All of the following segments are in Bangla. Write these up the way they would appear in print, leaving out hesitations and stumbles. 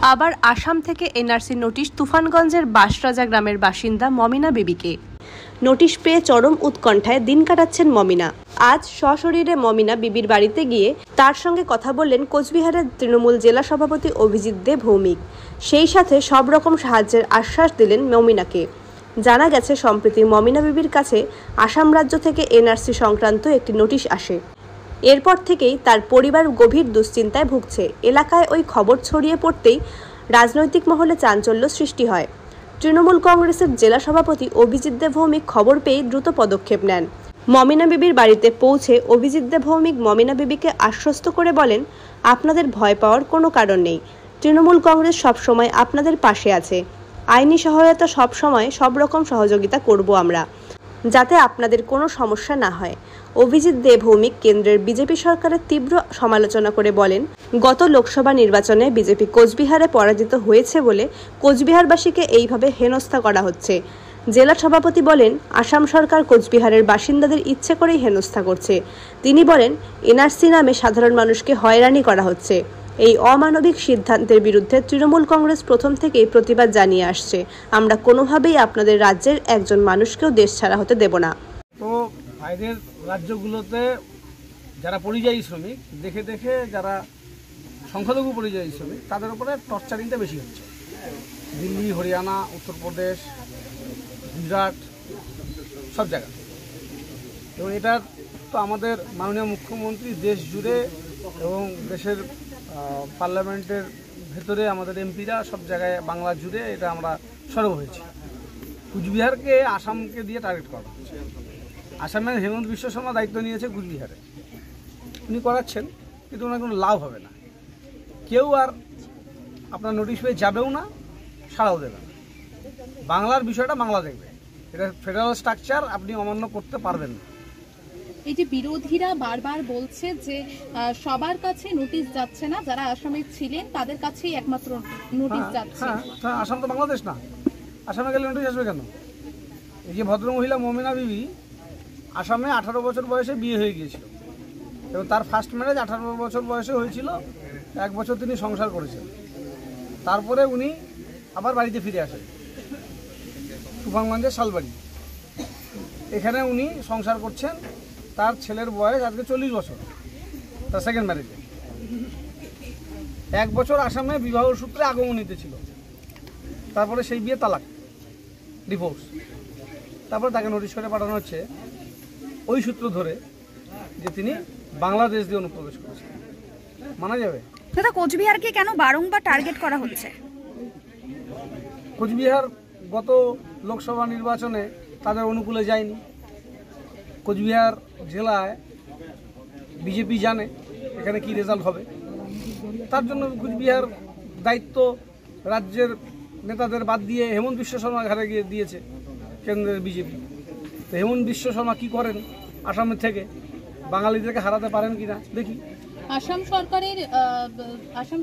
আবার আসাম থেকে এনআরসি নোটিশ তুফানগঞ্জের বাসরাজা গ্রামের বাসিন্দা মমিনা বিবিকে। নোটিশ পেয়ে চরম উৎকণ্ঠায় দিন কাটাচ্ছেন মমিনা। আজ সশরীরে মমিনা বিবির বাড়িতে গিয়ে তার সঙ্গে কথা বললেন কোচবিহারের তৃণমূল জেলা সভাপতি অভিজিৎ দে ভৌমিক। সেই সাথে সব রকম সাহায্যের আশ্বাস দিলেন মমিনাকে। জানা গেছে, সম্প্রতি মমিনা বিবির কাছে আসাম রাজ্য থেকে এনআরসি সংক্রান্ত একটি নোটিশ আসে। এরপর থেকেই তার পরিবার গভীর দুশ্চিন্তায় ভুগছে। এলাকায় ওই খবর ছড়িয়ে পড়তেই রাজনৈতিক মহলে চাঞ্চল্য সৃষ্টি হয়। তৃণমূল কংগ্রেসের জেলা সভাপতি অভিজিৎ দে ভৌমিক খবর পেয়ে দ্রুত পদক্ষেপ নেন। মমিনা বিবির বাড়িতে পৌঁছে অভিজিৎ দে ভৌমিক মমিনা বিবিকে আশ্বস্ত করে বলেন, আপনাদের ভয় পাওয়ার কোনো কারণ নেই। তৃণমূল কংগ্রেস সবসময় আপনাদের পাশে আছে। আইনি সহায়তা সবসময় সব রকম সহযোগিতা করব আমরা, যাতে আপনাদের কোনো সমস্যা না হয়। অভিজিৎ দে ভৌমিক কেন্দ্রের বিজেপি সরকারের তীব্র সমালোচনা করে বলেন, গত লোকসভা নির্বাচনে বিজেপি কোচবিহারে পরাজিত হয়েছে বলে কোচবিহারবাসীকে এইভাবে হেনস্থা করা হচ্ছে। জেলা সভাপতি বলেন, আসাম সরকার কোচবিহারের বাসিন্দাদের ইচ্ছে করেই হেনস্থা করছে। তিনি বলেন, এনআরসি নামে সাধারণ মানুষকে হয়রানি করা হচ্ছে। এই অমানবিক সিদ্ধান্তের বিরুদ্ধে তৃণমূল কংগ্রেস প্রথম থেকেই প্রতিবাদ জানিয়ে আসছে। আমরা কোনোভাবেই আপনাদের রাজ্যের একজন মানুষকেও দেশ ছাড়া হতে দেব না। তো বাইরের রাজ্যগুলোতে যারা পরিযায়ী শ্রমিক দেখে দেখে যারা সংখ্যালঘু পরিযায়ী শ্রমিক তাদের উপরে টর্চারিংটা বেশি হচ্ছে। দিল্লি, হরিয়ানা, উত্তরপ্রদেশ, গুজরাট সব জায়গায়। এবং এটার তো আমাদের মাননীয় মুখ্যমন্ত্রী দেশ জুড়ে এবং দেশের পার্লামেন্টের ভেতরে আমাদের এমপিরা সব জায়গায় বাংলা জুড়ে এটা আমরা সরব হয়েছি। কুচবিহারকে আসামকে দিয়ে টার্গেট করা হচ্ছে। আসামের হেমন্ত বিশ্ব শর্মা দায়িত্ব নিয়েছে কুচবিহারে, উনি করাচ্ছেন, কিন্তু ওনার কোনো লাভ হবে না। কেউ আর আপনার নোটিশ পেয়ে যাবেও না, সাড়াও দেবে না। বাংলার বিষয়টা বাংলা দেখবে। এটা ফেডারেল স্ট্রাকচার, আপনি অমান্য করতে পারবেন না। এই যে বিরোধীরা বারবার বলছে যে সবার কাছে নোটিশ যাচ্ছে না, যারা আসামে ছিলেন তাদের কাছেই একমাত্র নোটিশ যাচ্ছে। হ্যাঁ, আসাম তো বাংলাদেশ না, আসামে গেলে নোটিশ আসবে কেন? এই যে ভদ্রমহিলা মমিনা বিবি আসামে 18 বছর বয়সে বিয়ে হয়ে গিয়েছিল এবং তার ফার্স্ট ম্যারেজ 18 বছর বয়সে হয়েছিল। 1 বছর তিনি সংসার করেছেন। তারপরে উনি আবার বাড়িতে ফিরে আসেন, তুফানগঞ্জের শালবাড়ি। এখানে উনি সংসার করছেন। তার ছেলের বয়স আজকে 40 বছর, তার সেকেন্ড ম্যারেজে। 1 বছর আসামে বিবাহ সূত্রে আগমনীতে ছিল, তারপরে সেই বিয়ে তালাক, ডিভোর্স। তারপরে তাকে নোটিশ করে পাঠানো হচ্ছে ওই সূত্র ধরে যে তিনি বাংলাদেশ দিয়ে অনুপ্রবেশ করেছেন। মানা যাবে? দাদা, কোচবিহারকে কেন বারংবার টার্গেট করা হচ্ছে? কোচবিহার গত লোকসভা নির্বাচনে তাদের অনুকূলে যায়নি। কোচবিহার জেলায় বিজেপি জানে এখানে কি রেজাল্ট হবে, তার জন্য কোচবিহার দায়িত্ব রাজ্যের নেতাদের বাদ দিয়ে হেমন্ত বিশ্ব শর্মা ঘাড়ে গিয়ে দিয়েছে কেন্দ্রের বিজেপি। তো হেমন্ত বিশ্ব শর্মা কী করেন আসামের থেকে, বাঙালিদেরকে হারাতে পারেন কিনা দেখি। আসাম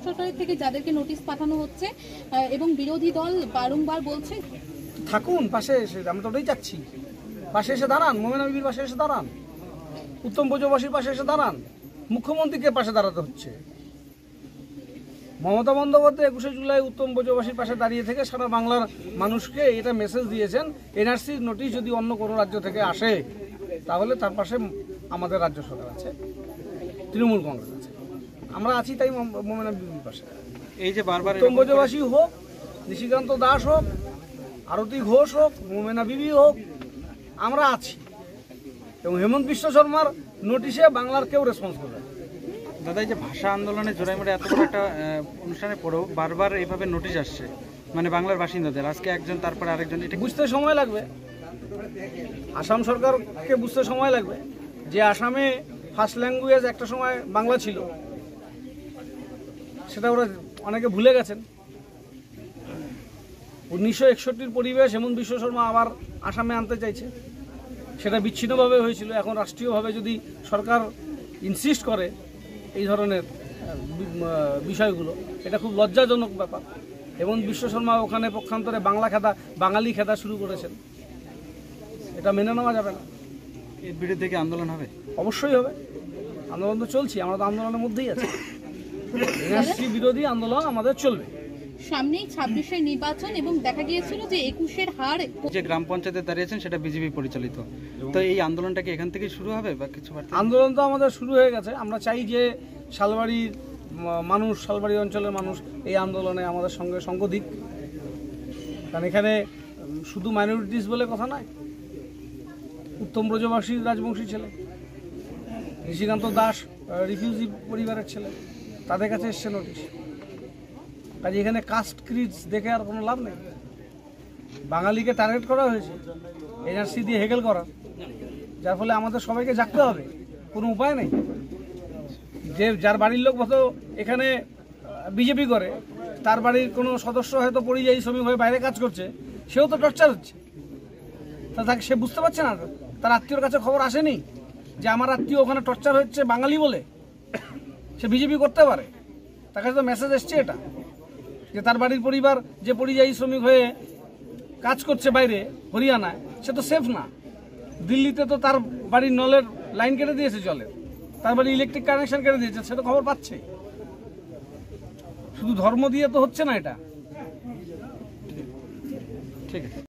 সরকারের থেকে যাদেরকে নোটিশ পাঠানো হচ্ছে এবং বিরোধী দল বারংবার বলছে থাকুন পাশে এসে, আমরা তো ওটাই চাচ্ছি। পাশে এসে দাঁড়ান, মমিনা বিবির পাশে এসে দাঁড়ান, উত্তম ব্রজবাসীর পাশে এসে দাঁড়ান। মুখ্যমন্ত্রীকে পাশে দাঁড়াতে হচ্ছে। মমতা বন্দ্যোপাধ্যায় 21শে জুলাই উত্তম ব্রজবাসীর পাশে দাঁড়িয়ে থেকে সারা বাংলার মানুষকে এটা মেসেজ দিয়েছেন, এনআরসির নোটিশ যদি অন্য কোনো রাজ্য থেকে আসে তাহলে তার পাশে আমাদের রাজ্য সরকার আছে, তৃণমূল কংগ্রেস আছে, আমরা আছি। তাই মমিনা বিবির পাশে এই যে বারবার উত্তম ব্রজবাসী হোক, নিশিকান্ত দাস হোক, আরতি ঘোষ হোক, মমিনা বিবি হোক, আমরা আছি। এবং হেমন্ত বিশ্ব শর্মার নোটিশে বাংলার কেউ রেসপন্স করবে। দাদা, এই যে ভাষা আন্দোলনে জোড়াইমোড়ে এত বড় একটা অনুষ্ঠানে পড়েও বারবার এইভাবে নোটিশ আসছে, মানে বাংলার বাসিন্দাদের, আজকে একজন তারপরে আরেকজন, এটা বুঝতে সময় লাগবে। আসাম সরকারকে বুঝতে সময় লাগবে যে আসামে ফার্স্ট ল্যাঙ্গুয়েজ একটা সময় বাংলা ছিল, সেটা ওরা অনেকে ভুলে গেছেন। 1961-র পরিবেশ হেমন্ত বিশ্ব শর্মা আবার আসামে আনতে চাইছে। সেটা বিচ্ছিন্নভাবে হয়েছিল। এখন রাষ্ট্রীয়ভাবে যদি সরকার ইনসিস্ট করে এই ধরনের বিষয়গুলো, এটা খুব লজ্জাজনক ব্যাপার। হেমন্ত বিশ্ব শর্মা ওখানে পক্ষান্তরে বাঙালি খেদা শুরু করেছেন, এটা মেনে নেওয়া যাবে না। এর বিরুদ্ধে কি আন্দোলন হবে? অবশ্যই হবে। আন্দোলন তো চলছে, আমরা তো আন্দোলনের মধ্যেই আছি। এনআরসি বিরোধী আন্দোলন আমাদের চলবে। সামনেই 26-এর নির্বাচন এবং দেখা গিয়েছিল যে 21-এর হার যে গ্রাম পঞ্চায়েতে দাঁড়িয়েছেন সেটা বিজেপি পরিচালিত, তো এই আন্দোলনটা কি এখান থেকেই শুরু হবে বা কিছু বার্তা? আন্দোলন তো আমাদের শুরু হয়ে গেছে। আমরা চাই যে শালবাড়ির মানুষ, শালবাড়ি অঞ্চলের মানুষ এই আন্দোলনে আমাদের সঙ্গে সঙ্গ দিক, কারণ এখানে শুধু মাইনরিটিস বলে কথা নয়। উত্তম ব্রজবাসী রাজবংশী ছেলে, ঋষিকান্ত দাস রিফিউজি পরিবারের ছেলে, তাদের কাছে এসছে নোটিশ। কাজে এখানে কাস্ট ক্রিজ দেখে আর কোনো লাভ নেই। বাঙালিকে টার্গেট করা হয়েছে এনআরসি দিয়ে হেগেল করা, যার ফলে আমাদের সবাইকে জাগতে হবে, কোনো উপায় নেই। যে যার বাড়ির লোক হয়তো এখানে বিজেপি করে, তার বাড়ির কোনো সদস্য হয়তো পরিযায়ী শ্রমিক হয়ে বাইরে কাজ করছে, সেও তো টর্চার হচ্ছে। তা তাকে সে বুঝতে পারছে না, তার আত্মীয়র কাছে খবর আসেনি যে আমার আত্মীয় ওখানে টর্চার হচ্ছে বাঙালি বলে। সে বিজেপি করতে পারে, তার কাছে তো মেসেজ এসছে এটা, যে তার বাড়ির পরিবার যে পরিযায়ী শ্রমিক হয়ে কাজ করছে বাইরে হরিয়ানায়, সে তো সেফ না। দিল্লিতে তো তার বাড়ির নলের লাইন কেটে দিয়েছে জলের, তার বাড়ি ইলেকট্রিক কানেকশন কেটে দিয়েছে, সে তো খবর পাচ্ছে। শুধু ধর্ম দিয়ে তো হচ্ছে না এটা। ঠিক আছে।